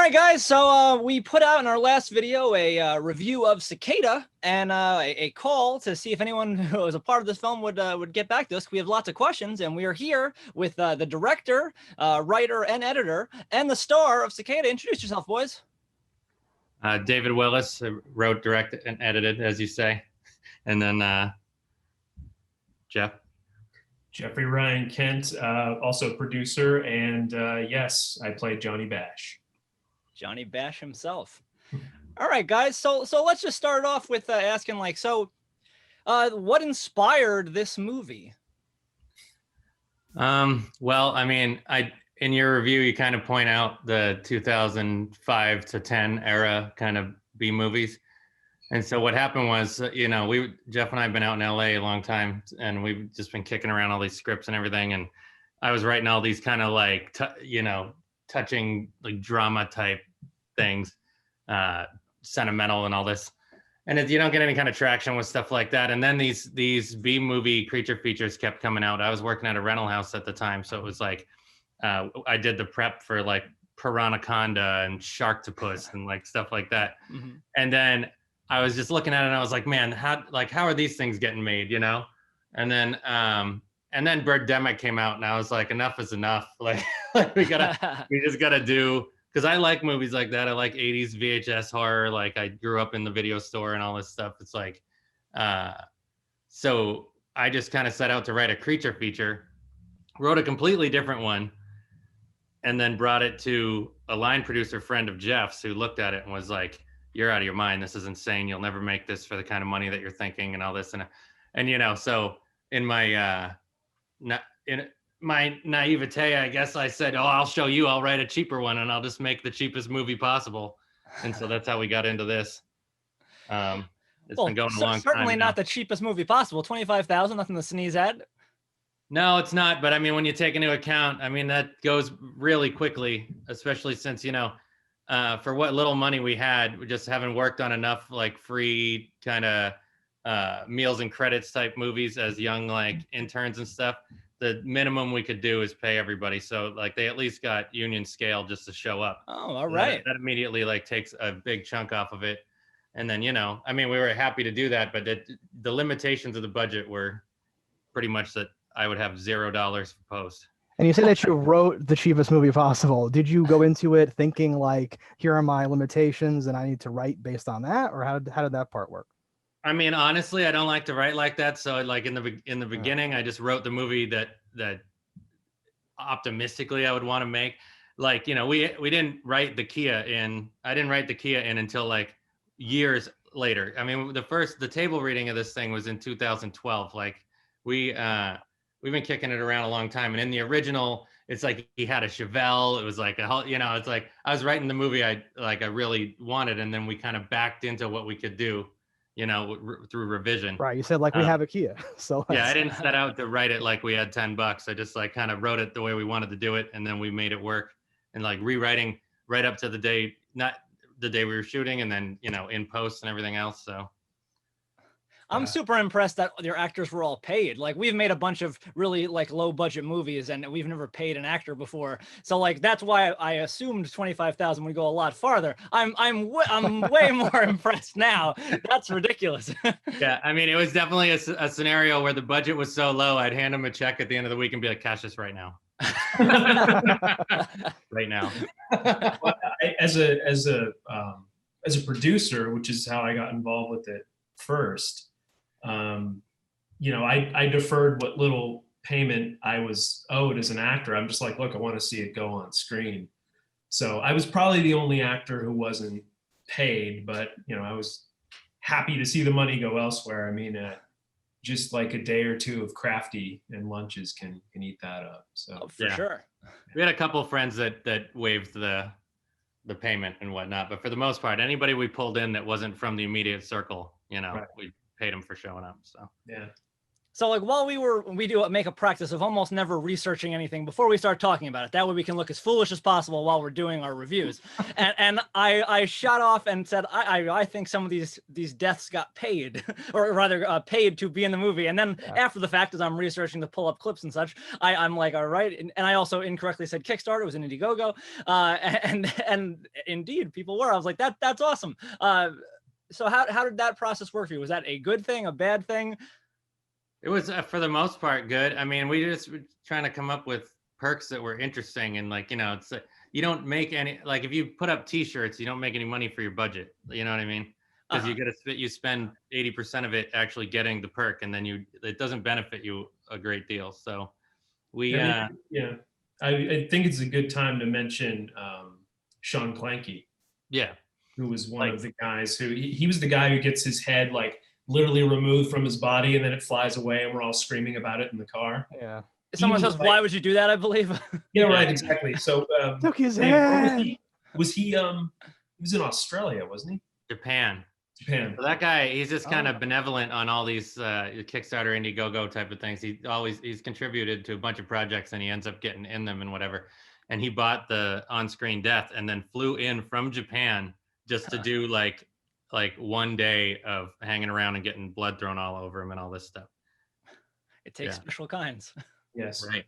right, guys. So we put out in our last video a review of Cicada and a call to see if anyone who was a part of this film would get back to us. We have lots of questions, and we are here with the director, writer, and editor, and the star of Cicada. Introduce yourself, boys. David Willis wrote, directed, and edited, as you say, and then Jeff. Jeffrey Ryan Kent, also producer, and yes, I played Johnny Bash. Johnny Bash himself. All right, guys. So let's just start off with asking, like, what inspired this movie? Well, I mean, in your review, you kind of point out the 2005 to 10 era kind of B movies. And so what happened was, Jeff and I have been out in LA a long time, and we've just been kicking around all these scripts and everything. And I was writing all these kind of like, touching like drama type things, sentimental and all this. And you don't get any kind of traction with stuff like that. And then these B movie creature features kept coming out. I was working at a rental house at the time, so it was like I did the prep for like Piranhaconda and Sharktopus and like stuff like that. Mm-hmm. And then I was just looking at it and I was like, man, how are these things getting made, And then Birdemic came out and I was like, enough is enough. Like we just gotta do, because I like movies like that. I like 80s VHS horror. Like I grew up in the video store and all this stuff. It's like, so I just kind of set out to write a creature feature, wrote a completely different one, and then brought it to a line producer friend of Jeff's who looked at it and was like, you're out of your mind. This is insane. You'll never make this for the kind of money that you're thinking and all this. And so in my, in my naivete, I guess I said, I'll show you, I'll write a cheaper one and I'll just make the cheapest movie possible. And so that's how we got into this. It's been going a long time. Certainly not the cheapest movie possible. 25,000, nothing to sneeze at. No, it's not. But I mean, when you take into account, I mean, that goes really quickly, especially since, for what little money we had, we just haven't worked on enough like free kind of meals and credits type movies as young like interns and stuff. The minimum we could do is pay everybody. So like they at least got union scale just to show up. Oh, all right. That immediately like takes a big chunk off of it. And then, I mean, we were happy to do that, but the limitations of the budget were pretty much that I would have $0 for post. And you say that you wrote the cheapest movie possible. Did you go into it thinking like, here are my limitations and I need to write based on that? Or how did that part work? I mean, honestly, I don't like to write like that. So like in the beginning, I just wrote the movie that optimistically I would want to make. Like, we didn't write the Kia in. I didn't write the Kia in until like years later. I mean, the table reading of this thing was in 2012. Like we've been kicking it around a long time. And in the original, it's like he had a Chevelle. It was like it's like I was writing the movie I really wanted, and then we kind of backed into what we could do. Through revision. Right. You said like we have a Kia. So yeah, I didn't set out to write it like we had $10. I just like kind of wrote it the way we wanted to do it. And then we made it work, and like rewriting right up to the day, not the day we were shooting, and then, in post and everything else. So I'm super impressed that your actors were all paid. Like we've made a bunch of really like low budget movies and we've never paid an actor before. So like, that's why I assumed 25,000 would go a lot farther. I'm way more impressed now. That's ridiculous. Yeah. I mean, it was definitely a scenario where the budget was so low. I'd hand them a check at the end of the week and be like, cash this right now. Right now. Well, as a producer, which is how I got involved with it first, I deferred what little payment I was owed as an actor. I'm just like, look, I want to see it go on screen. So I was probably the only actor who wasn't paid, but I was happy to see the money go elsewhere. I mean, just like a day or two of crafty and lunches can eat that up. So for sure. We had a couple of friends that waived the payment and whatnot, but for the most part, anybody we pulled in that wasn't from the immediate circle, right. We paid them for showing up. So yeah. So like while we do make a practice of almost never researching anything before we start talking about it. That way we can look as foolish as possible while we're doing our reviews. And I shot off and said I think some of these deaths got paid, or rather paid to be in the movie. And then after the fact, as I'm researching to pull up clips and such, I'm like, all right. And I also incorrectly said Kickstarter. It was an Indiegogo. And indeed people were. I was like, that's awesome. So how did that process work for you? Was that a good thing, a bad thing? It was for the most part good. I mean, we just were trying to come up with perks that were interesting, and like, you know, it's you don't make any, like if you put up T-shirts, you don't make any money for your budget. You know what I mean? Because you spend 80% of it actually getting the perk, and then it doesn't benefit you a great deal. So we I think it's a good time to mention Sean Clanky. Yeah. Who was one of the guys who he was the guy who gets his head like literally removed from his body and then it flies away and we're all screaming about it in the car. Yeah. Someone says, why would you do that? I believe. Yeah, right. Exactly. So took his head. Was he was in Australia, wasn't he? Japan. So that guy, he's just kind of benevolent on all these Kickstarter, Indiegogo type of things. He's contributed to a bunch of projects and he ends up getting in them and whatever. And he bought the on-screen death and then flew in from Japan just to do like 1 day of hanging around and getting blood thrown all over him and all this stuff. It takes special kinds. Yes. Right.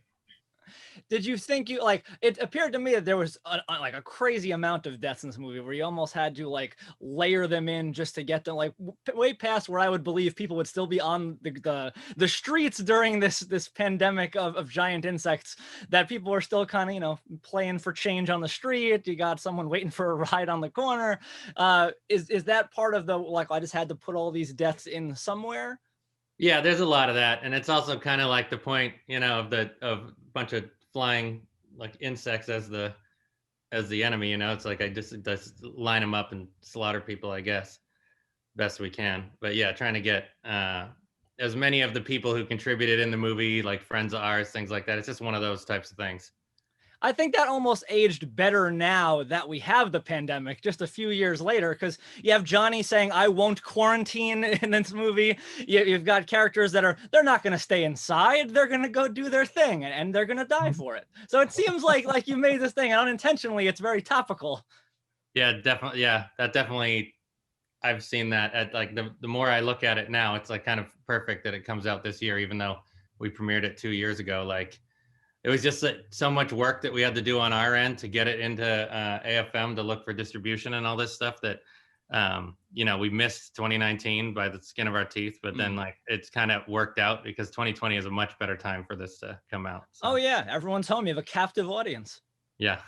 Did you think it appeared to me that there was a crazy amount of deaths in this movie where you almost had to like layer them in just to get them like way past where I would believe people would still be on the streets during this pandemic of giant insects, that people were still kind of, you know, playing for change on the street. You got someone waiting for a ride on the corner. Is that part of the, like, I just had to put all these deaths in somewhere? Yeah, there's a lot of that. And it's also kind of like the point, you know, of a bunch of flying like insects as the enemy, you know. It's like I just line them up and slaughter people, I guess, best we can. But yeah, trying to get as many of the people who contributed in the movie, like friends of ours, things like that. It's just one of those types of things. I think that almost aged better now that we have the pandemic just a few years later, because you have Johnny saying, I won't quarantine in this movie. You've got characters that they're not going to stay inside. They're going to go do their thing and they're going to die for it. So it seems like you made this thing, and unintentionally, it's very topical. Yeah, definitely. Yeah, that definitely, I've seen that at like the more I look at it now, it's like kind of perfect that it comes out this year, even though we premiered it 2 years ago. Like, it was just so much work that we had to do on our end to get it into AFM to look for distribution and all this stuff that, you know, we missed 2019 by the skin of our teeth, but then like it's kind of worked out because 2020 is a much better time for this to come out. So. Oh yeah, everyone's home. You have a captive audience. Yeah.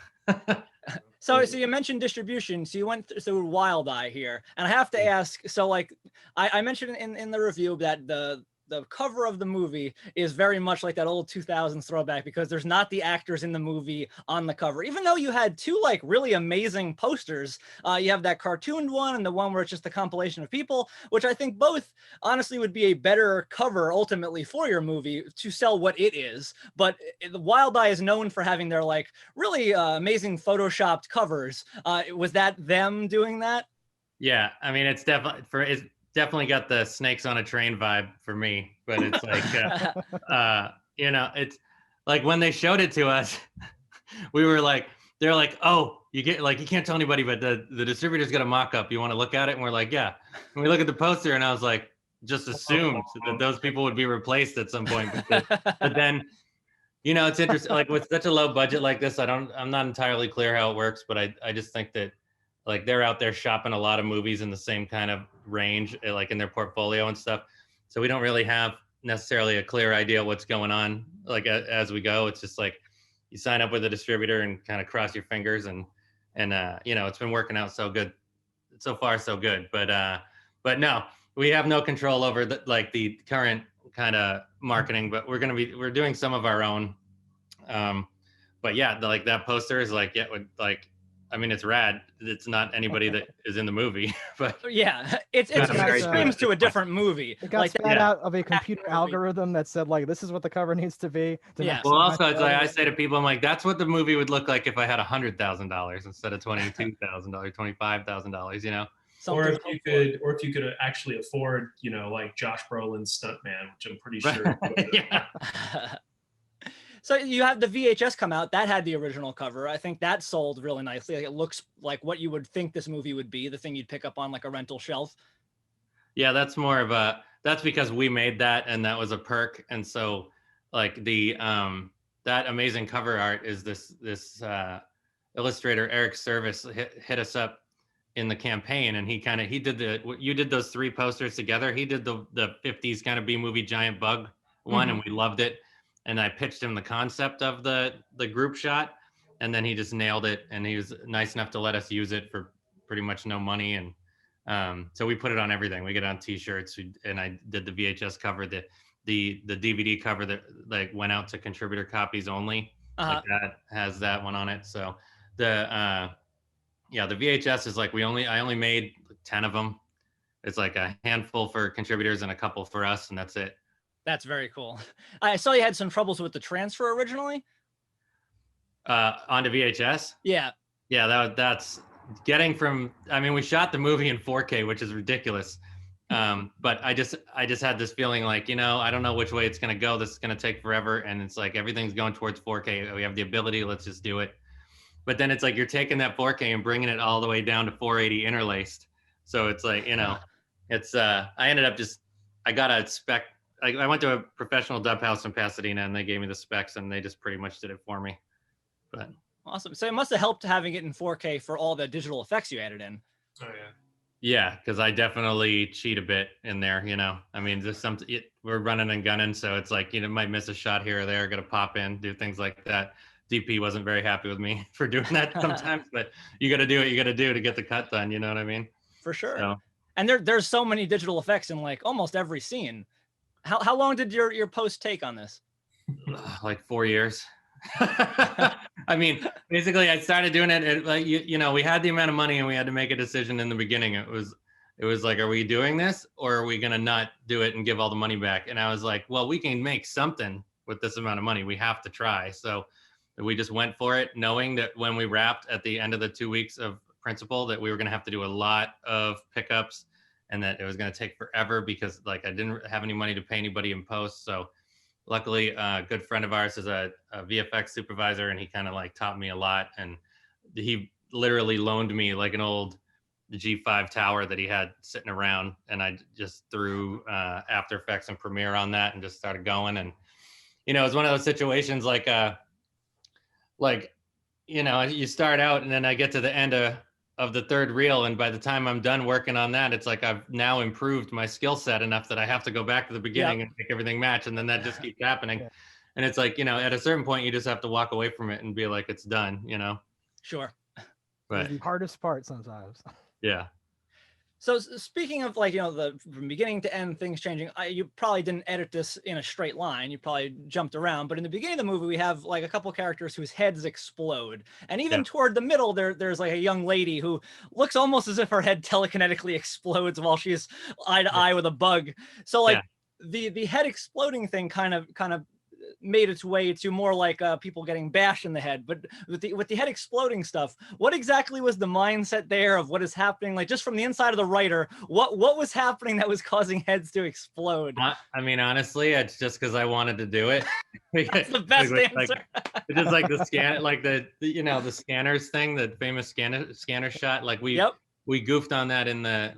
So you mentioned distribution. So you went through Wild Eye here, and I have to ask. So like I mentioned in the review that the cover of the movie is very much like that old 2000s throwback, because there's not the actors in the movie on the cover, even though you had two like really amazing posters. You have that cartooned one and the one where it's just a compilation of people, which I think both honestly would be a better cover ultimately for your movie to sell what it is. But the Wild Eye is known for having their like really amazing photoshopped covers. Was that them doing that? Yeah, I mean, it's definitely got the snakes on a train vibe for me, but it's like, you know, it's like when they showed it to us, we were like, they're like, oh, you can't tell anybody, but the distributor's got a mock-up. You want to look at it? And we're like, yeah. And we look at the poster and I was like, just assumed that those people would be replaced at some point. But then, you know, it's interesting, like with such a low budget like this, I'm not entirely clear how it works, but I just think that like they're out there shopping a lot of movies in the same kind of range, like in their portfolio and stuff. So we don't really have necessarily a clear idea what's going on, like as we go. It's just like you sign up with a distributor and kind of cross your fingers, and you know, it's been working out so good, so far so good. But no, we have no control over the current kind of marketing. But we're doing some of our own. But yeah, like that poster is like, yeah, like. I mean, it's rad. It's not anybody that is in the movie, but yeah, it screams to a different movie. It got spat out of a computer algorithm that said like, this is what the cover needs to be. Yeah. Well, also, it's like I say to people, I'm like, that's what the movie would look like if I had $100,000 instead of $22,000, $25,000. You know. Or something. if you could actually afford, like Josh Brolin's Stuntman, which I'm pretty sure. Yeah. So you have the VHS come out that had the original cover. I think that sold really nicely. Like, it looks like what you would think this movie would be, the thing you'd pick up on like a rental shelf. Yeah, that's more of that's because we made that and that was a perk. And so like that amazing cover art is this illustrator Eric Service hit us up in the campaign, and he did you did those 3 posters together. He did the 50s kind of B movie giant bug one, and we loved it. And I pitched him the concept of the group shot, and then he just nailed it. And he was nice enough to let us use it for pretty much no money. And so we put it on everything. We get it on T-shirts, and I did the VHS cover, the DVD cover that like went out to contributor copies only. Like that has that one on it. So the VHS is like I only made 10 of them. It's like a handful for contributors and a couple for us, and that's it. That's very cool. I saw you had some troubles with the transfer originally. Onto VHS? Yeah. Yeah, that's getting from, I mean, we shot the movie in 4K, which is ridiculous. But I just had this feeling like, I don't know which way it's going to go. This is going to take forever. And it's like, everything's going towards 4K. We have the ability, let's just do it. But then it's like, you're taking that 4K and bringing it all the way down to 480 interlaced. So it's like, it's, I ended up I got a spec. I went to a professional dub house in Pasadena, and they gave me the specs, and they just pretty much did it for me. But awesome. So it must have helped having it in 4K for all the digital effects you added in. Oh yeah. Yeah, because I definitely cheat a bit in there. I mean, there's we're running and gunning, so it's like might miss a shot here or there, got to pop in, do things like that. DP wasn't very happy with me for doing that sometimes, but you got to do what you got to do to get the cut done. You know what I mean? For sure. So. And there's so many digital effects in like almost every scene. How long did your post take on this? Like 4 years. I mean, basically, I started doing it. Like we had the amount of money, and we had to make a decision in the beginning. It was like, are we doing this, or are we gonna not do it and give all the money back? And I was like, well, we can make something with this amount of money. We have to try. So we just went for it, knowing that when we wrapped at the end of the 2 weeks of principal, that we were gonna have to do a lot of pickups, and that it was gonna take forever because like I didn't have any money to pay anybody in post. So luckily, a good friend of ours is a VFX supervisor, and he kind of like taught me a lot. And he literally loaned me like an old G5 tower that he had sitting around, and I just threw After Effects and Premiere on that and just started going. And it was one of those situations like you start out, and then I get to the end of the third reel, and by the time I'm done working on that, it's like I've now improved my skill set enough that I have to go back to the beginning and make everything match, and then that just keeps happening. Yeah. And it's like, at a certain point, you just have to walk away from it and be like, it's done, Sure. But the hardest part sometimes. Yeah. So speaking of like, from beginning to end, things changing, you probably didn't edit this in a straight line. You probably jumped around. But in the beginning of the movie, we have like a couple characters whose heads explode. And even toward the middle, there's like a young lady who looks almost as if her head telekinetically explodes while she's eye to eye with a bug. So like the head exploding thing kind of made its way to more like people getting bashed in the head. But with the head exploding stuff, what exactly was the mindset there of what is happening? Like just from the inside of the writer, what was happening that was causing heads to explode? I mean, honestly, it's just because I wanted to do it. That's the best answer. It's just like the scan, like the scanners thing, the famous scanner shot. Like we goofed on that in the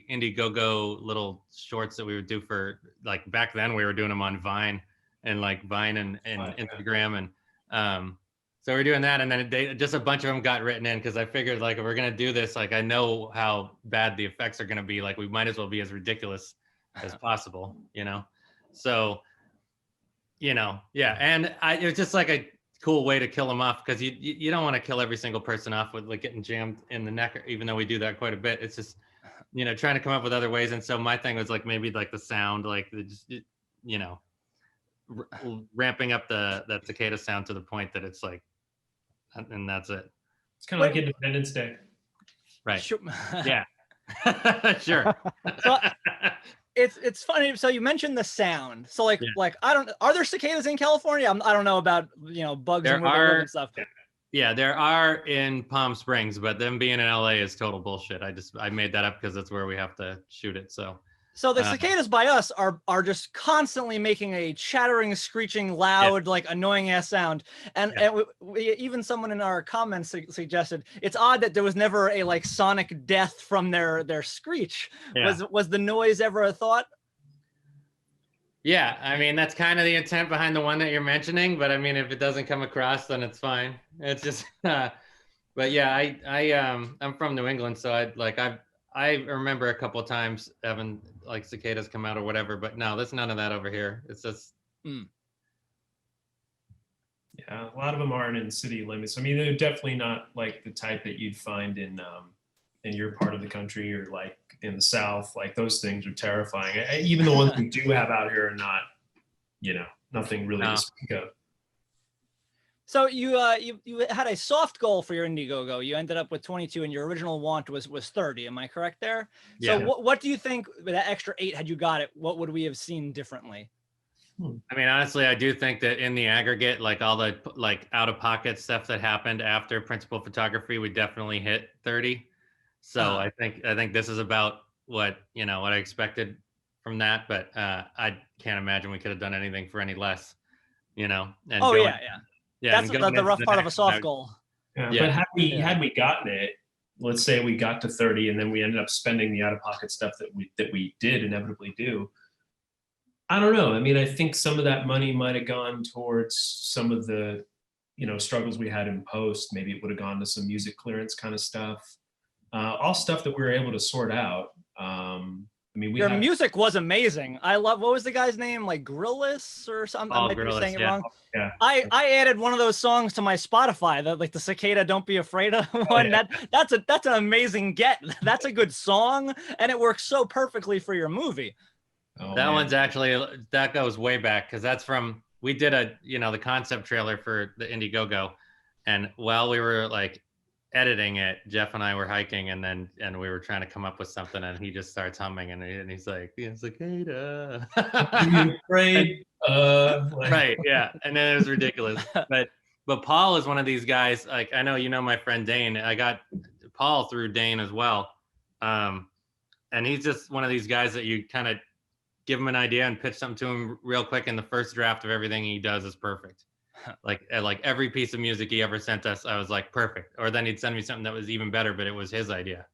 Indiegogo little shorts that we would do for like back then. We were doing them on Vine. And like Vine and Instagram, and so we're doing that, and then just a bunch of them got written in because I figured like if we're gonna do this, like I know how bad the effects are gonna be, like we might as well be as ridiculous as possible, So, and it was just like a cool way to kill them off because you don't want to kill every single person off with like getting jammed in the neck, even though we do that quite a bit. It's just trying to come up with other ways, and so my thing was like maybe like the sound, like ramping up that cicada sound to the point that it's like, and that's it. It's kind of like Independence Day, right? Sure. Yeah. Sure. So, it's funny. So you mentioned the sound. So like are there cicadas in California? I don't know about bugs and stuff. Yeah, there are in Palm Springs, but them being in LA is total bullshit. I made that up because that's where we have to shoot it. So So the cicadas by us are just constantly making a chattering, screeching, loud, like annoying ass sound. And, even someone in our comments suggested it's odd that there was never a like sonic death from their screech. Yeah. Was the noise ever a thought? Yeah, I mean that's kind of the intent behind the one that you're mentioning, but I mean if it doesn't come across, then it's fine. It's just, but yeah, I'm from New England, so I remember a couple of times having like cicadas come out or whatever, but no, there's none of that over here. It's just. Yeah, a lot of them aren't in city limits. I mean, they're definitely not like the type that you'd find in your part of the country or like in the South. Like those things are terrifying. Even the ones we do have out here are not, nothing really to speak of. So you had a soft goal for your Indiegogo. You ended up with 22, and your original want was 30. Am I correct there? Yeah. So what do you think with that extra 8, had you got it, what would we have seen differently? I mean, honestly, I do think that in the aggregate, like all the like out of pocket stuff that happened after principal photography, we definitely hit 30. So I think this is about what I expected from that, but I can't imagine we could have done anything for any less, And that's the rough part of a soft goal. Yeah, but had we gotten it, let's say we got to 30 and then we ended up spending the out of pocket stuff that we did inevitably do. I don't know. I mean, I think some of that money might have gone towards some of the, struggles we had in post. Maybe it would have gone to some music clearance kind of stuff. All stuff that we were able to sort out. I mean, your music was amazing. What was the guy's name? Like Grillis or something? I might be saying it wrong. Yeah. I added one of those songs to my Spotify, the Cicada Don't Be Afraid of one. That's an amazing get. That's a good song, and it works so perfectly for your movie. That one's actually, that goes way back because that's from, we did the concept trailer for the Indiegogo, and while we were like editing it, Jeff and I were hiking, and we were trying to come up with something, and he just starts humming, and he's like, "The cicada." Afraid. Right, yeah, and then it was ridiculous. But Paul is one of these guys. Like I know my friend Dane. I got Paul through Dane as well, and he's just one of these guys that you kind of give him an idea and pitch something to him real quick, and the first draft of everything he does is perfect. Like every piece of music he ever sent us, I was like, perfect. Or then he'd send me something that was even better, but it was his idea.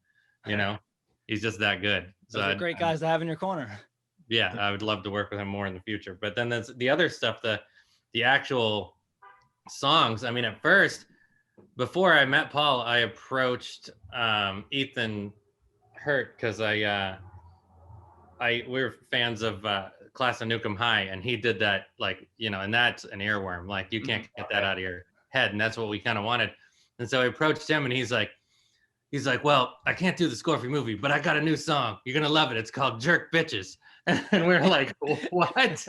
He's just that good. Those are great guys to have in your corner. Yeah, I would love to work with him more in the future. But then there's the other stuff, the actual songs. I mean, at first, before I met Paul, I approached Ethan Hurt because we were fans of Class of Nukem High, and he did that, and that's an earworm. Like you can't get that out of your head, and that's what we kind of wanted. And so I approached him, and he's like, well, I can't do the score for your movie, but I got a new song. You're gonna love it. It's called Jerk Bitches. And we were like, what?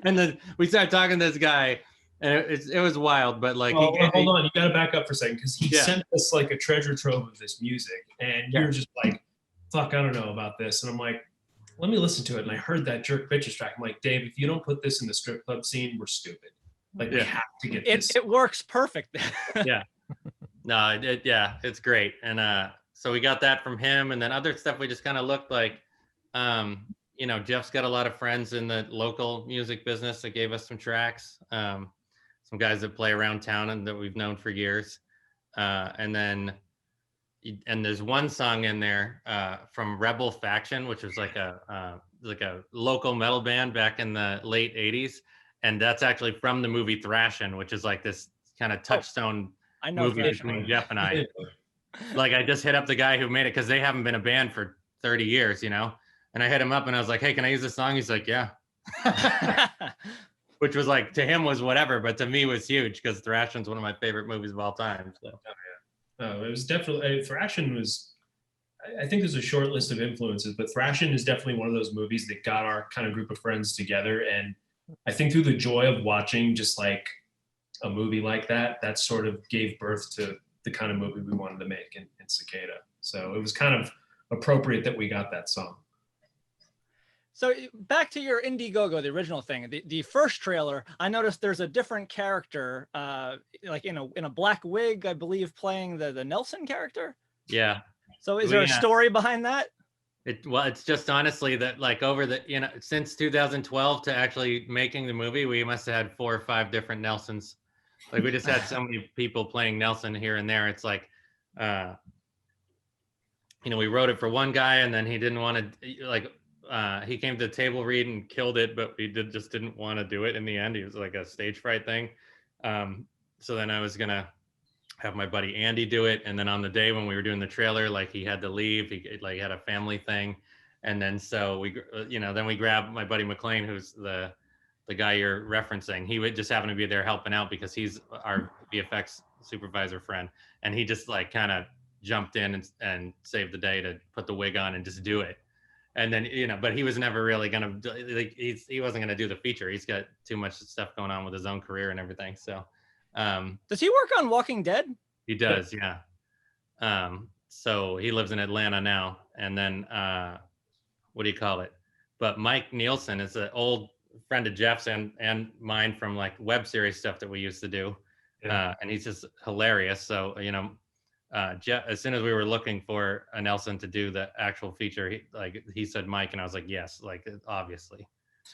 And then we started talking to this guy, and it was wild. But hold on, you got to back up for a second because he sent us like a treasure trove of this music, and you're just like, fuck, I don't know about this, and I'm like, let me listen to it. And I heard that Jerk Bitches track. I'm like, Dave, if you don't put this in the strip club scene, we're stupid. Like, we have to get this. It works perfect. Yeah. No, it's great. And so we got that from him. And then other stuff we just kind of looked like, Jeff's got a lot of friends in the local music business that gave us some tracks. Some guys that play around town and that we've known for years. And there's one song in there from Rebel Faction, which was like a local metal band back in the late 80s. And that's actually from the movie Thrashin', which is like this kind of touchstone movie between Jeff and I. Like I just hit up the guy who made it because they haven't been a band for 30 years, And I hit him up and I was like, hey, can I use this song? He's like, yeah. Which was like, to him was whatever, but to me was huge because Thrashin's one of my favorite movies of all time. So. It was definitely Thrashin' was. I think there's a short list of influences, but Thrashin' is definitely one of those movies that got our kind of group of friends together. And I think through the joy of watching just like a movie like that sort of gave birth to the kind of movie we wanted to make in Cicada. So it was kind of appropriate that we got that song. So back to your Indiegogo, the original thing, the first trailer, I noticed there's a different character, like in a black wig, I believe, playing the Nelson character. Yeah. So is there a story behind that? Well, it's just honestly that like over the, since 2012 to actually making the movie, we must have had 4 or 5 different Nelsons. Like we just had so many people playing Nelson here and there. It's like, we wrote it for one guy and then he didn't want to like, he came to the table read and killed it, but we just didn't want to do it in the end. He was like a stage fright thing. So then I was going to have my buddy Andy do it. And then on the day when we were doing the trailer, like he had to leave, he like had a family thing. And then, so we, then we grabbed my buddy McLean, who's the guy you're referencing. He would just happen to be there helping out because he's our VFX supervisor friend. And he just like kind of jumped in and saved the day to put the wig on and just do it. And then, but he was never really going to, like, he wasn't going to do the feature. He's got too much stuff going on with his own career and everything. So, does he work on Walking Dead? He does, yeah. So he lives in Atlanta now. And then, what do you call it? But Mike Nielsen is an old friend of Jeff's and mine from like web series stuff that we used to do. Yeah. And he's just hilarious. So, Jeff, as soon as we were looking for a Nelson to do the actual feature, he said Mike, and I was like, yes, like obviously.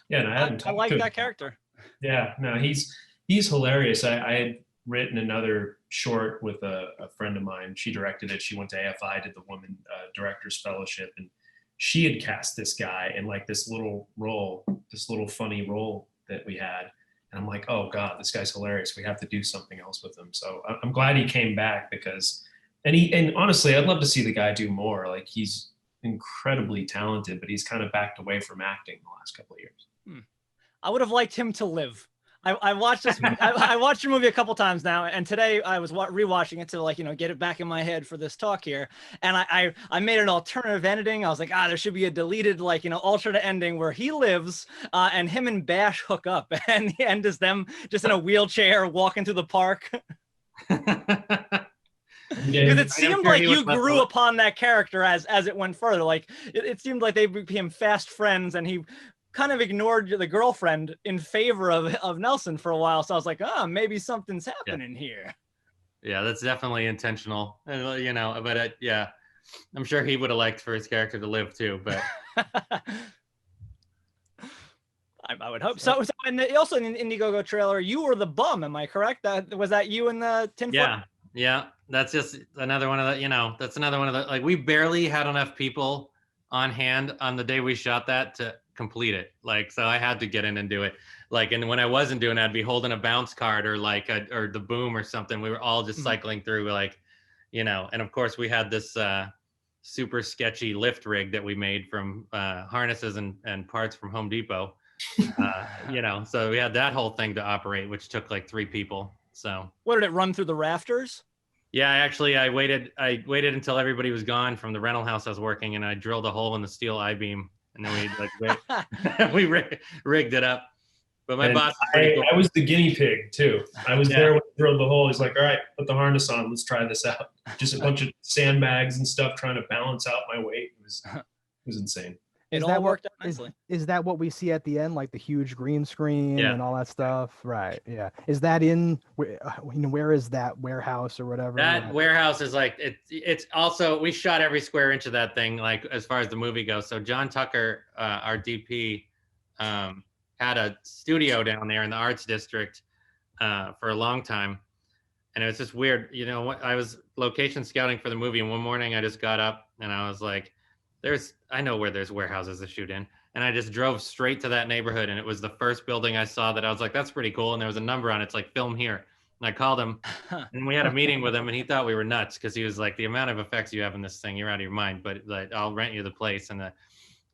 Yeah, and I like that character. Yeah, no, he's hilarious. I had written another short with a friend of mine. She directed it. She went to AFI, did the Woman Directors Fellowship, and she had cast this guy in like this little role, this little funny role that we had. And I'm like, oh God, this guy's hilarious. We have to do something else with him. So I'm glad he came back because. And honestly, I'd love to see the guy do more. Like he's incredibly talented, but he's kind of backed away from acting the last couple of years. I would have liked him to live. I watched this. I watched your movie a couple times now, and today I was rewatching it to like get it back in my head for this talk here. And I made an alternative ending. I was like, there should be a deleted alternate ending where he lives and him and Bash hook up, and the end is them just in a wheelchair walking through the park. Because it seemed like you grew upon that character as it went further. Like it seemed like they became fast friends, and he kind of ignored the girlfriend in favor of Nelson for a while. So I was like, maybe something's happening here. Yeah, that's definitely intentional. But yeah, I'm sure he would have liked for his character to live too. But I would hope so. And also in the Indiegogo trailer, you were the bum. Am I correct? Was that you in the tinfoil? Yeah. That's just another one of the, that's another one of the, like, we barely had enough people on hand on the day we shot that to complete it. Like, so I had to get in and do it. Like, and when I wasn't doing it, I'd be holding a bounce card or like, or the boom or something. We were all just cycling through like, and of course we had this super sketchy lift rig that we made from harnesses and parts from Home Depot. So we had that whole thing to operate, which took like 3 people. So what did it run through the rafters? Yeah, actually, I waited until everybody was gone from the rental house I was working, and I drilled a hole in the steel I-beam, and then we rigged it up. But my boss, cool. I was the guinea pig too. I was there when I drilled the hole. He's like, "All right, put the harness on. Let's try this out." Just a bunch of sandbags and stuff, trying to balance out my weight. It was insane. It all worked out nicely. Is that what we see at the end, like the huge green screen and all that stuff? Right. Yeah. Is that where is that warehouse or whatever? That warehouse is like it's also, we shot every square inch of that thing, like as far as the movie goes. So John Tucker, our DP, had a studio down there in the Arts District for a long time, and it was just weird. I was location scouting for the movie, and one morning I just got up and I was like, I know where there's warehouses to shoot in. And I just drove straight to that neighborhood. And it was the first building I saw that I was like, that's pretty cool. And there was a number on it. It's like, film here. And I called him and we had a meeting with him, and he thought we were nuts. Cause he was like, the amount of effects you have in this thing, you're out of your mind, but like, I'll rent you the place. And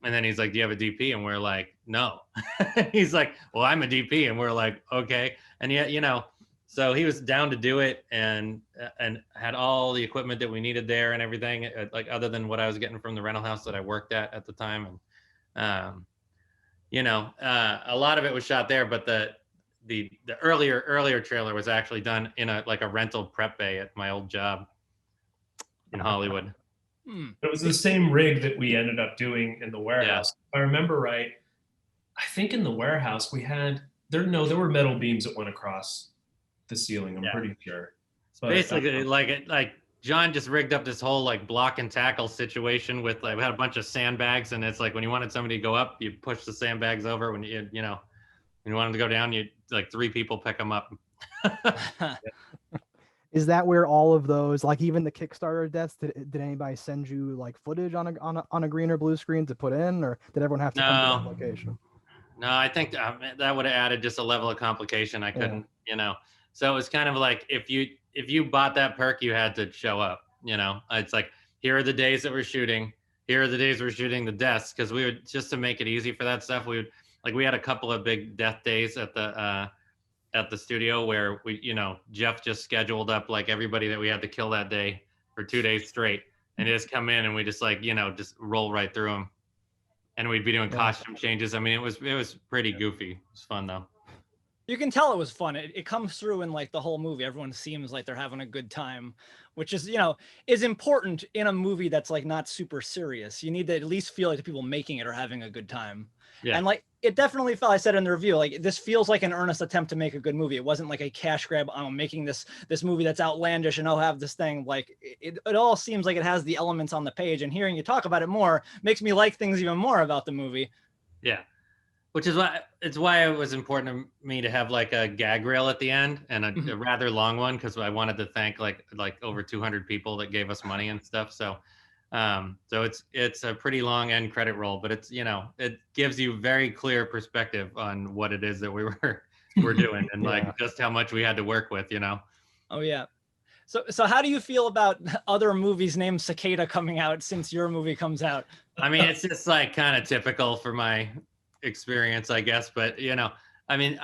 then he's like, do you have a DP? And we're like, no. He's like, well, I'm a DP. And we're like, okay. And yet, so he was down to do it and had all the equipment that we needed there and everything, like other than what I was getting from the rental house that I worked at the time. And, a lot of it was shot there, but the earlier trailer was actually done in a rental prep bay at my old job in Hollywood. It was the same rig that we ended up doing in the warehouse. If I remember right, I think in the warehouse we had there were metal beams that went across the ceiling. I'm pretty sure. But Basically, like John just rigged up this whole like block and tackle situation with like we had a bunch of sandbags, and it's like when you wanted somebody to go up, you push the sandbags over. When you know when you want them to go down, you like 3 people pick them up. Is that where all of those, like even the Kickstarter deaths, did anybody send you like footage on a green or blue screen to put in, or did everyone have to come to that location? No, I think that would have added just a level of complication. I couldn't, you know. So it was kind of like if you bought that perk, you had to show up. You know, it's like here are the days that we're shooting. Here are the days we're shooting the deaths, because we would, just to make it easy for that stuff. We had a couple of big death days at the studio where Jeff just scheduled up like everybody that we had to kill that day for 2 days straight, and just come in and we just like just roll right through them. And we'd be doing costume changes. I mean, it was pretty goofy. It was fun though. You can tell it was fun. It comes through in like the whole movie. Everyone seems like they're having a good time, which is, is important in a movie that's like not super serious. You need to at least feel like the people making it are having a good time. Yeah. And like it definitely felt, I said in the review, like this feels like an earnest attempt to make a good movie. It wasn't like a cash grab. I'm making this movie that's outlandish and I'll have this thing. Like it all seems like it has the elements on the page, and hearing you talk about it more makes me like things even more about the movie. Yeah. Which is why it was important to me to have like a gag reel at the end, and a rather long one, because I wanted to thank like over 200 people that gave us money and stuff. So it's a pretty long end credit roll, but it's it gives you very clear perspective on what it is that we're doing and like just how much we had to work with. Oh yeah. So how do you feel about other movies named Cicada coming out since your movie comes out? I mean, it's just like kind of typical for my experience, I guess. But I mean,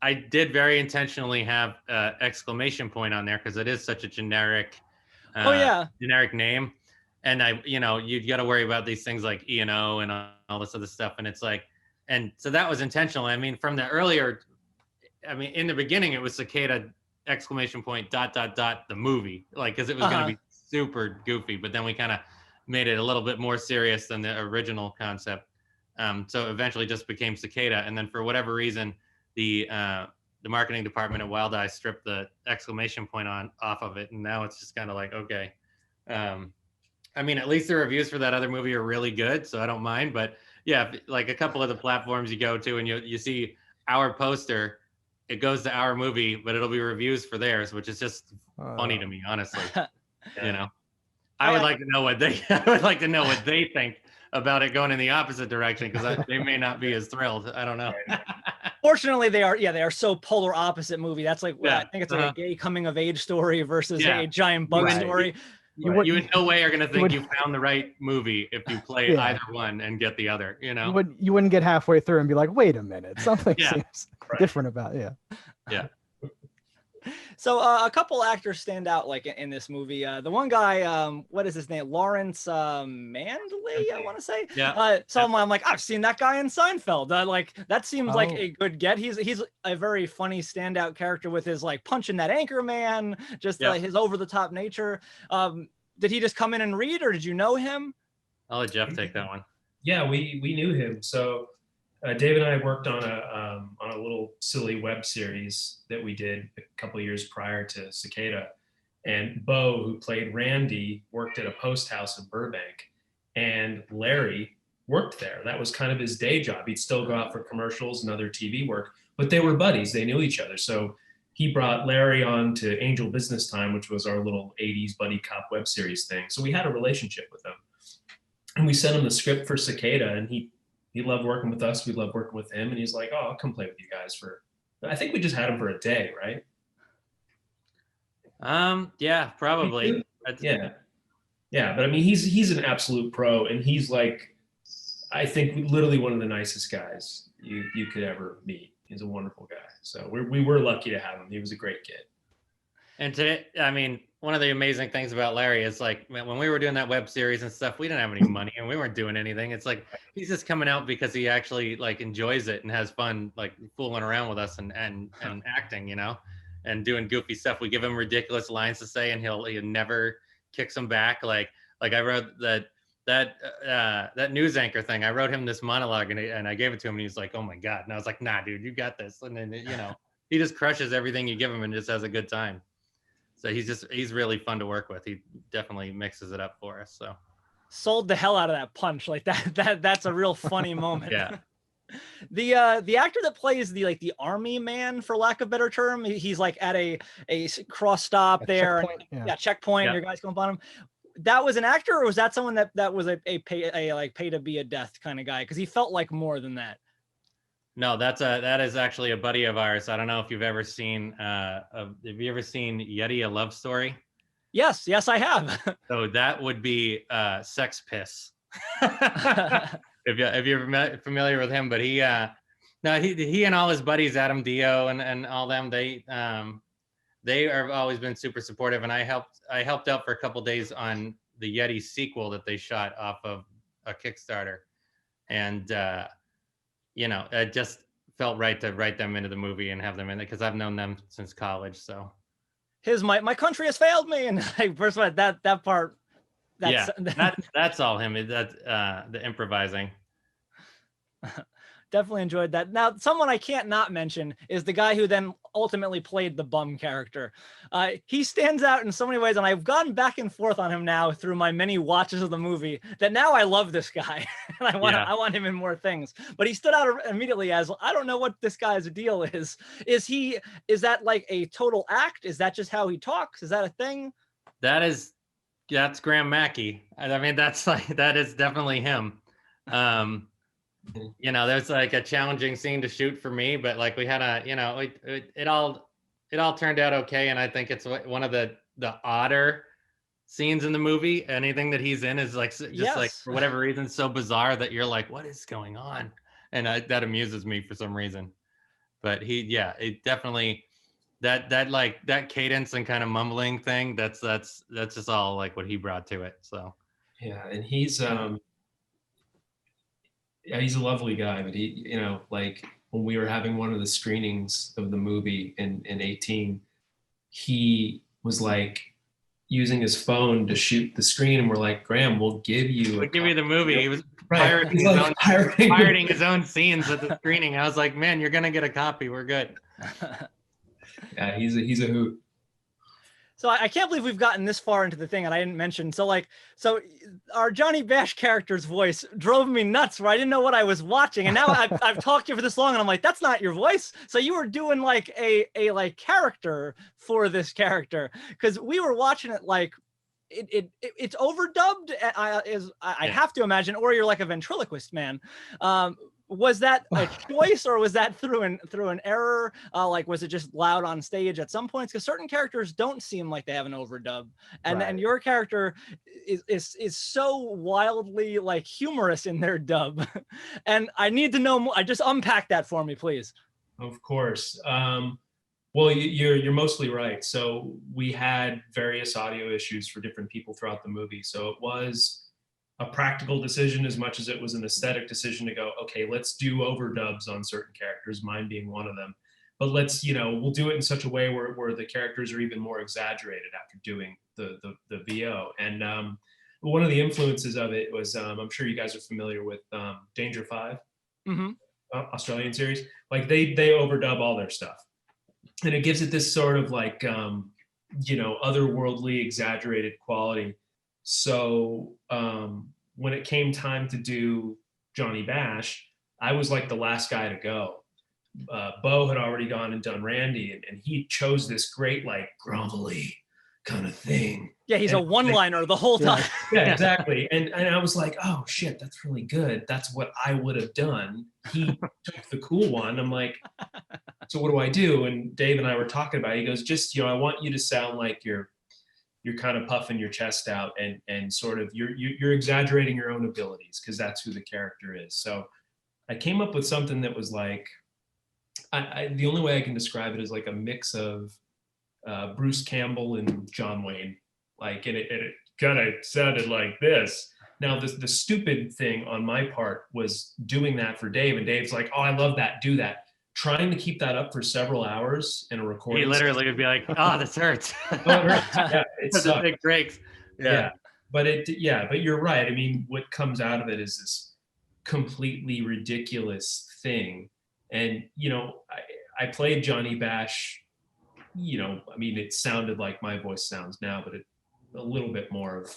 I did very intentionally have exclamation point on there because it is such a generic, generic name, and you've got to worry about these things like E&O and all this other stuff, and it's like, and so that was intentional. I mean, from the earlier, in the beginning, it was Cicada exclamation point ... the movie, like because it was going to be super goofy, but then we kind of made it a little bit more serious than the original concept. So eventually just became Cicada. And then for whatever reason, the marketing department at Wild Eye stripped the exclamation point off of it. And now it's just kind of like, okay. I mean, at least the reviews for that other movie are really good, so I don't mind. But yeah, like a couple of the platforms you go to and you see our poster, it goes to our movie, but it'll be reviews for theirs, which is just funny to me, honestly. I would like to know what they think about it going in the opposite direction, because they may not be as thrilled. I don't know. Fortunately, they are so polar opposite movie. That's like, I think it's like a gay coming of age story versus a giant bug story. You in no way are going to think you found the right movie if you play either one and get the other, You wouldn't get halfway through and be like, wait a minute, something seems different about it. Yeah. So a couple actors stand out like in this movie. The one guy, what is his name? Lawrence Mandley, I want to say. Yeah. I'm like, I've seen that guy in Seinfeld. Like that seems like a good get. He's a very funny standout character with his like punching that anchor man, just his over the top nature. Did he just come in and read, or did you know him? I'll let Jeff take that one. Yeah, we knew him. So Dave and I worked on a little silly web series that we did a couple of years prior to Cicada, and Bo, who played Randy, worked at a post house in Burbank, and Larry worked there. That was kind of his day job. He'd still go out for commercials and other TV work, but they were buddies. They knew each other. So he brought Larry on to Angel Business Time, which was our little 80s buddy cop web series thing. So we had a relationship with him, and we sent him the script for Cicada, and he loved working with us. We loved working with him. And he's like, oh, I'll come play with you guys I think we just had him for a day, right? Yeah, probably. Yeah. But I mean, he's an absolute pro, and he's like, I think literally one of the nicest guys you could ever meet. He's a wonderful guy. So we were lucky to have him. He was a great kid. And today, I mean, one of the amazing things about Larry is like, when we were doing that web series and stuff, we didn't have any money and we weren't doing anything. It's like, he's just coming out because he actually like enjoys it and has fun, like fooling around with us and acting, and doing goofy stuff. We give him ridiculous lines to say and he'll never kicks them back. Like Like I wrote that news anchor thing. I wrote him this monologue and I gave it to him and he's like, oh my God. And I was like, nah, dude, you got this. And then, he just crushes everything you give him and just has a good time. So he's really fun to work with. He definitely mixes it up for us. So sold the hell out of that punch. Like that's a real funny moment. Yeah. The actor that plays the army man, for lack of a better term, he's like at a cross stop there. Checkpoint, checkpoint. Yeah. Your guys going on him. That was an actor, or was that someone that was a pay to be a death kind of guy? Because he felt like more than that. No, that is actually a buddy of ours. I don't know if you've ever seen have you ever seen Yeti: A Love Story? Yes, I have. So that would be Sex Piss. if you're familiar with him, but he and all his buddies, Adam Dio and all them, they have always been super supportive, and I helped out for a couple days on the Yeti sequel that they shot off of a Kickstarter, and it just felt right to write them into the movie and have them in it because I've known them since college. So my country has failed me, and first of all, that part. That's all him. That's the improvising. Definitely enjoyed that. Now, someone I can't not mention is the guy who then ultimately played the bum character. He stands out in so many ways, and I've gone back and forth on him now through my many watches of the movie, that now I love this guy and I want him in more things. But he stood out immediately as, I don't know what this guy's deal is. Is that like a total act? Is that just how he talks? Is that a thing? That's Graham Mackey. I mean, that is definitely him. There's like a challenging scene to shoot for me, but like we had it all turned out okay. And I think it's one of the odder scenes in the movie. Anything that he's in is like, like for whatever reason, so bizarre that you're like, what is going on? And that amuses me for some reason. But it definitely, that cadence and kind of mumbling thing, that's just all like what he brought to it. So yeah, and he's a lovely guy, but he, like when we were having one of the screenings of the movie in 18, he was like using his phone to shoot the screen, and we're like, Graham, we'll give you the movie. He was pirating his own scenes at the screening. I was like, man, you're gonna get a copy. We're good. Yeah, he's a hoot. So I can't believe we've gotten this far into the thing, and I didn't mention. So our Johnny Bash character's voice drove me nuts, where I didn't know what I was watching, and now I've talked to you for this long, and I'm like, that's not your voice. So you were doing like a character for this character, because we were watching it like it's overdubbed. I have to imagine, or you're like a ventriloquist man. Was that a choice, or was that through an error? Like, was it just loud on stage at some points? Because certain characters don't seem like they have an overdub, and your character is so wildly like humorous in their dub, and I need to know more. Just unpack that for me, please. Of course. Well, you're mostly right. So we had various audio issues for different people throughout the movie. So it was a practical decision as much as it was an aesthetic decision to go, okay, let's do overdubs on certain characters, mine being one of them. But let's, we'll do it in such a way where the characters are even more exaggerated after doing the VO. And one of the influences of it was, I'm sure you guys are familiar with Danger 5, Australian series. Like they overdub all their stuff. And it gives it this sort of like, otherworldly, exaggerated quality. So when it came time to do Johnny Bash, I was like the last guy to go. Bo had already gone and done Randy, and he chose this great like grovelly kind of thing. Yeah, he's a one-liner the whole time. Yeah, exactly. And I was like, oh shit, that's really good. That's what I would have done. He took the cool one. I'm like, so what do I do? And Dave and I were talking about it. He goes, just, I want you to sound like you're kind of puffing your chest out and sort of you're exaggerating your own abilities, because that's who the character is. So I came up with something that was like, the only way I can describe it is like a mix of Bruce Campbell and John Wayne. Like, and it kind of sounded like this. Now, the stupid thing on my part was doing that for Dave, and Dave's like, oh, I love that, do that. Trying to keep that up for several hours in a recording. He literally would be like, oh, this hurts. Oh, it hurts. Yeah, it sucked. Big breaks. Yeah. But but you're right. I mean, what comes out of it is this completely ridiculous thing. And, I played Johnny Bash, I mean, it sounded like my voice sounds now, but a little bit more of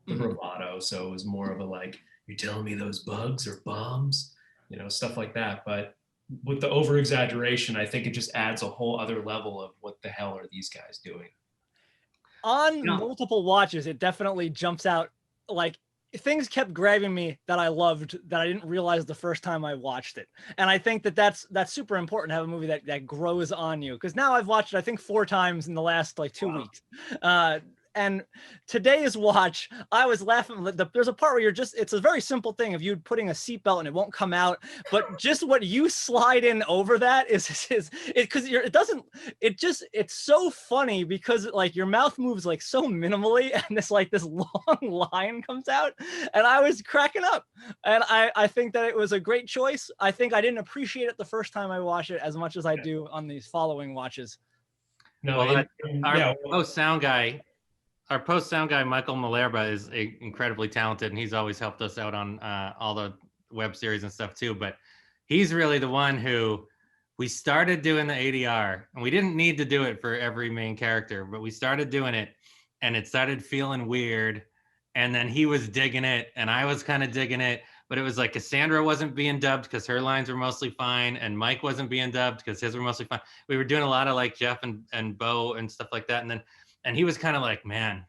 the bravado. So it was more of a like, you're telling me those bugs are bombs, stuff like that. But with the over exaggeration, I think it just adds a whole other level of what the hell are these guys doing? On multiple watches, it definitely jumps out. Like, things kept grabbing me that I loved that I didn't realize the first time I watched it. And I think that that's super important to have a movie that grows on you. Because now I've watched it, I think 4 times in the last like 2 weeks. And today's watch, I was laughing. There's a part where it's a very simple thing of you putting a seatbelt and it won't come out. But just what you slide in over that it's so funny because like your mouth moves like so minimally and this long line comes out. And I was cracking up. And I think that it was a great choice. I think I didn't appreciate it the first time I watched it as much as I do on these following watches. No, well, our post-sound guy, Michael Malerba, is incredibly talented, and he's always helped us out on all the web series and stuff too. But he's really the one who we started doing the ADR, and we didn't need to do it for every main character, but we started doing it, and it started feeling weird. And then he was digging it, and I was kind of digging it. But it was like Cassandra wasn't being dubbed because her lines were mostly fine, and Mike wasn't being dubbed because his were mostly fine. We were doing a lot of like Jeff and Bo and stuff like that, and he was kind of like, man,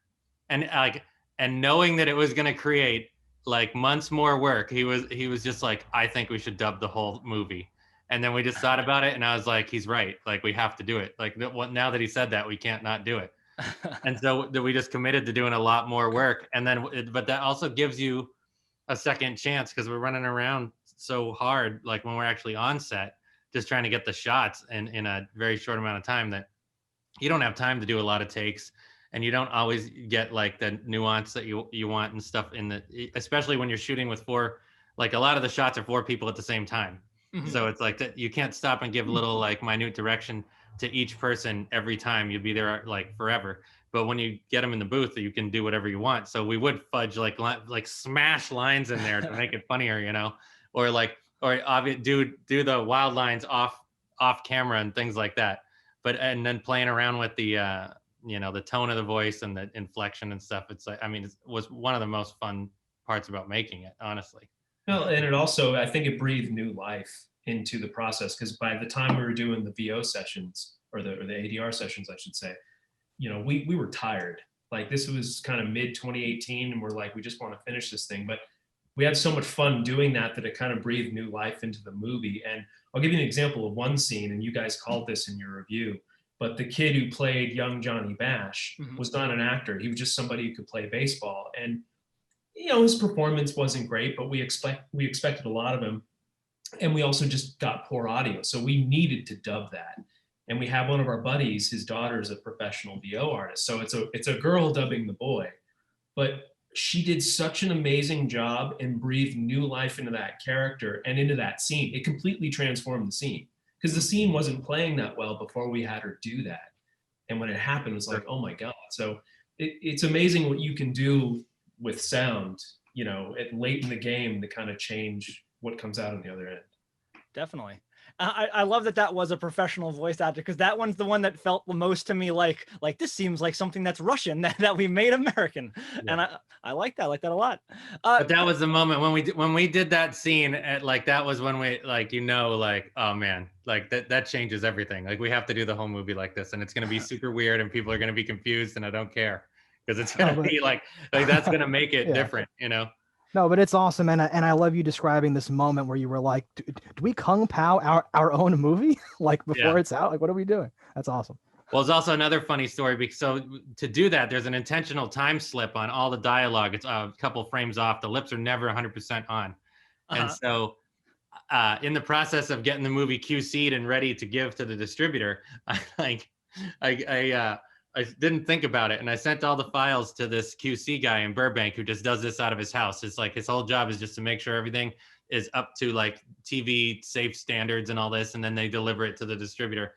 and knowing that it was going to create like months more work, he was just like, I think we should dub the whole movie. And then we just thought about it, and I was like, he's right. Like, we have to do it. Like, now that he said that, we can't not do it. And so we just committed to doing a lot more work. And then, but that also gives you a second chance because we're running around so hard, like when we're actually on set, just trying to get the shots in a very short amount of time, that you don't have time to do a lot of takes, and you don't always get like the nuance that you want and stuff especially when you're shooting with 4, like a lot of the shots are 4 people at the same time. So it's like that you can't stop and give little like minute direction to each person every time. You'd be there like forever. But when you get them in the booth, you can do whatever you want. So we would fudge like smash lines in there to make it funnier, or do the wild lines off camera and things like that. And then playing around with the the tone of the voice and the inflection and stuff. It's like, I mean, it was one of the most fun parts about making it, honestly. No, and it also, I think it breathed new life into the process, because by the time we were doing the VO sessions or the ADR sessions, I should say, we were tired. Like, this was kind of mid 2018, and we're like, we just want to finish this thing. But we had so much fun doing that it kind of breathed new life into the movie. And I'll give you an example of one scene, and you guys called this in your review. But the kid who played young Johnny Bash was not an actor. He was just somebody who could play baseball. And his performance wasn't great, but we expected a lot of him. And we also just got poor audio. So we needed to dub that. And we have one of our buddies, his daughter's a professional VO artist. So it's a girl dubbing the boy. But she did such an amazing job and breathed new life into that character and into that scene. It completely transformed the scene, because the scene wasn't playing that well before we had her do that. And when it happened, it was like, oh my God. So it's amazing what you can do with sound, late in the game to kind of change what comes out on the other end. Definitely. I love that was a professional voice actor, because that one's the one that felt the most to me like this seems like something that's Russian that we made American. Yeah. And I like that. I like that a lot. But that was the moment when we did that scene that was when we oh man, like that changes everything. Like, we have to do the whole movie like this, and it's going to be super weird, and people are going to be confused, and I don't care, because it's going to be like that's going to make it different, No, but it's awesome, and I love you describing this moment where you were like, "Do we kung pao our own movie like before it's out? Like, what are we doing?" That's awesome. Well, it's also another funny story, because so to do that, there's an intentional time slip on all the dialogue. It's a couple frames off. The lips are never 100% on, and so in the process of getting the movie QC'd and ready to give to the distributor, I didn't think about it, and I sent all the files to this QC guy in Burbank who just does this out of his house. It's like his whole job is just to make sure everything is up to like TV safe standards and all this, and then they deliver it to the distributor.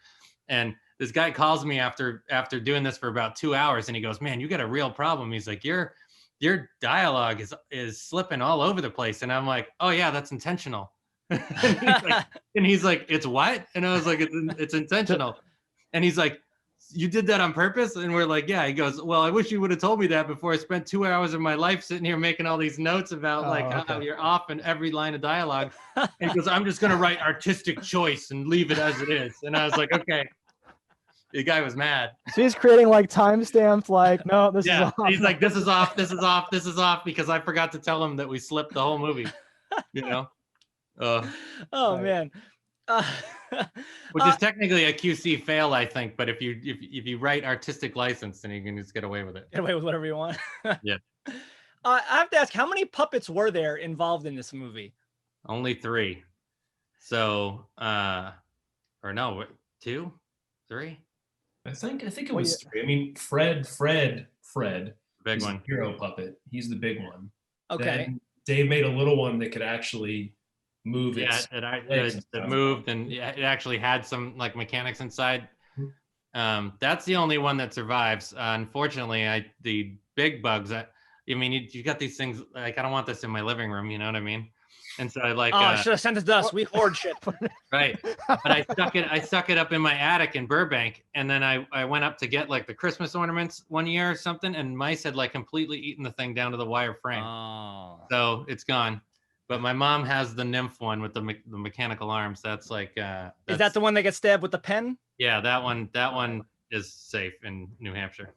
And this guy calls me after doing this for about 2 hours, and he goes, "Man, you got a real problem." He's like, your your dialogue is slipping all over the place. And I'm like, oh yeah, that's intentional. and he's like, it's what? And I was like, it's intentional. And he's like, you did that on purpose? And we're like, yeah. He goes, well, I wish you would have told me that before I spent 2 hours of my life sitting here making all these notes about how you're off in every line of dialogue. And he goes, I'm just going to write artistic choice and leave it as it is. And I was like, okay. The guy was mad. So he's creating like timestamps, like, no, this is off. He's like, this is off, this is off, this is off, because I forgot to tell him that we slipped the whole movie. You know? Oh man. Which is technically a QC fail, I think. But if you write artistic license, then you can just get away with it. Get away with whatever you want. Yeah. I have to ask, how many puppets were there involved in this movie? Only 3. So, or no, 2, 3. I think it was 3. I mean, Fred, Big is one. the hero puppet. He's the big one. Okay. Then Dave made a little one that could actually move. Yeah, it moved, and it actually had some like mechanics inside. That's the only one that survives. Unfortunately, the big bugs. I mean, you got these things. Like, I don't want this in my living room. You know what I mean? And so I like. Oh, should have sent it to us. We hoard shit. Right, but I stuck it up in my attic in Burbank, and then I went up to get like the Christmas ornaments one year or something, and mice had like completely eaten the thing down to the wire frame. Oh. So it's gone. But my mom has the nymph one with the mechanical arms. That's like. Is that the one that gets stabbed with the pen? Yeah, that one is safe in New Hampshire.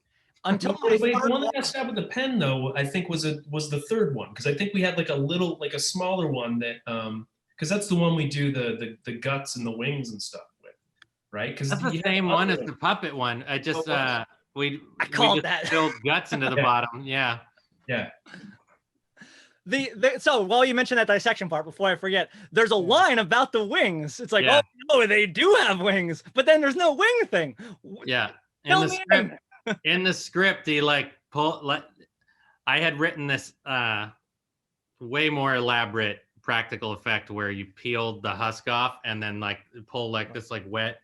Until wait, the one that got stabbed with the pen though, I think was the third one, because I think we had like a smaller one that because that's the one we do the guts and the wings and stuff with, right? Because that's the same one as the puppet one. I just we called just that filled guts into the bottom. Yeah. Yeah. So while you mentioned that dissection part, before I forget, there's a line about the wings. It's like, oh no, they do have wings, but then there's no wing thing. Yeah. In the script, he like I had written this way more elaborate practical effect where you peeled the husk off and then like pull like this like wet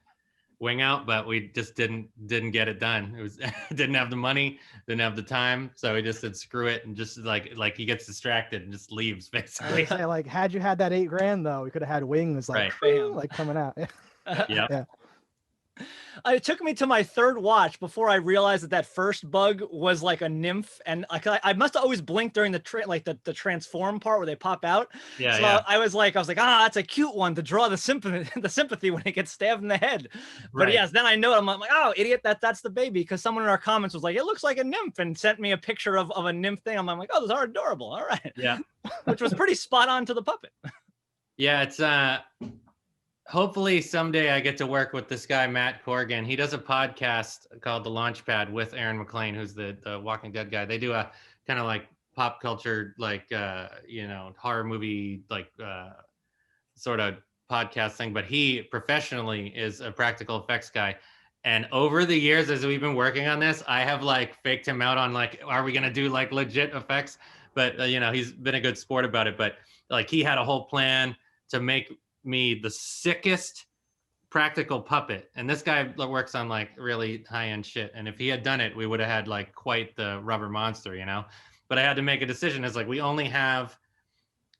wing out, but we just didn't get it done. It was didn't have the money, didn't have the time, so we just said screw it and just like he gets distracted and just leaves basically. Say, like, had you had that $8,000 though, we could have had wings like bam, like coming out. Yeah. It took me to my third watch before I realized that first bug was like a nymph, and I must have always blinked during the transform part where they pop out. Yeah, so yeah. I was like, that's a cute one to draw the sympathy when it gets stabbed in the head. But Right. yes, then I know I'm like, oh, idiot, that's the baby, because someone in our comments was like, it looks like a nymph, and sent me a picture of a nymph thing. I'm like, oh, those are adorable. All right. Yeah. Which was pretty spot on to the puppet. Yeah, it's hopefully someday I get to work with this guy, Matt Corrigan. He does a podcast called The Launchpad with Aaron McLean, who's the Walking Dead guy. They do a kind of like pop culture, like, horror movie, like sort of podcast thing. But he professionally is a practical effects guy. And over the years, as we've been working on this, I have like faked him out on like, are we going to do like legit effects? But, he's been a good sport about it. But like he had a whole plan to make me the sickest practical puppet, and this guy works on like really high-end shit, and if he had done it we would have had like quite the rubber monster, but I had to make a decision. It's like we only have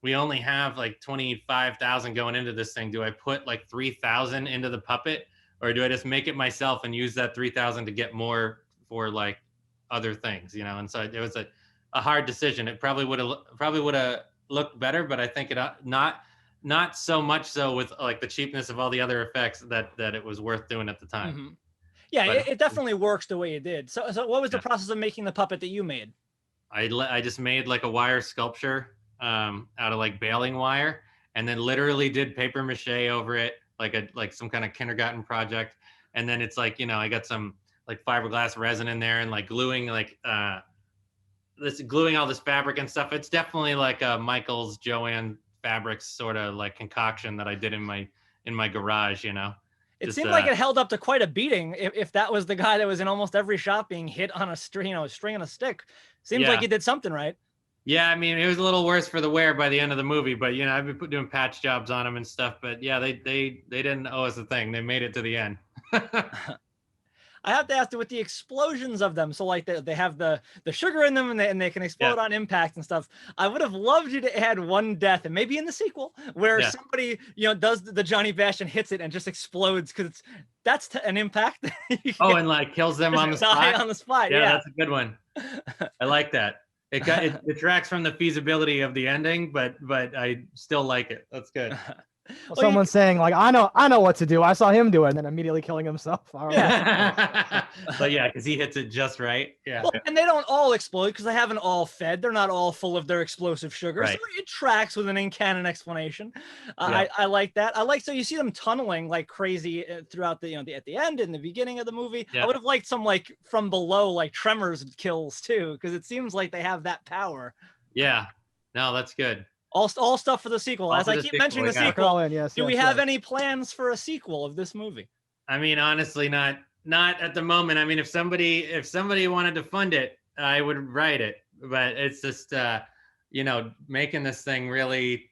like 25,000 going into this thing. Do I put like 3,000 into the puppet, or do I just make it myself and use that 3,000 to get more for like other things, and so it was a hard decision. It probably would have looked better, but I think it not so much so with like the cheapness of all the other effects that it was worth doing at the time. Mm-hmm. Yeah, but it definitely works the way it did. So what was the process of making the puppet that you made? I just made like a wire sculpture out of like baling wire, and then literally did paper mache over it, like some kind of kindergarten project. And then it's like, I got some like fiberglass resin in there and like gluing all this fabric and stuff. It's definitely like a Michael's Joanne Fabrics sort of like concoction that I did in my garage. It seemed like it held up to quite a beating. If that was the guy that was in almost every shop being hit on a string, a string and a stick, seems like he did something right. Yeah, I mean, it was a little worse for the wear by the end of the movie, but I've been doing patch jobs on them and stuff. But yeah, they didn't owe us a thing. They made it to the end. I have to ask, with the explosions of them, so like they have the sugar in them, and they can explode on impact and stuff. I would have loved you to add one death, and maybe in the sequel, where somebody, you know, does the Johnny Bash and hits it and just explodes, because that's an impact. Oh, and like kills them on the spot. On the spot. Yeah, that's a good one. I like that. It detracts from the feasibility of the ending, but I still like it. That's good. Well, someone's saying like, I know what to do. I saw him do it, and then immediately killing himself. All right. Yeah. But yeah, because he hits it just right. Yeah. Well, and they don't all explode because they haven't all fed. They're not all full of their explosive sugar. Right. So it tracks with an in-canon explanation. I like that. So you see them tunneling like crazy throughout the, you know, at the end and the beginning of the movie. I would have liked some like from below, like Tremors kills too, because it seems like they have that power. Yeah. No, that's good. All stuff for the sequel. As I keep mentioning the sequel, do we have any plans for a sequel of this movie? I mean, honestly, not at the moment. I mean, if somebody wanted to fund it, I would write it. But it's just, you know, making this thing really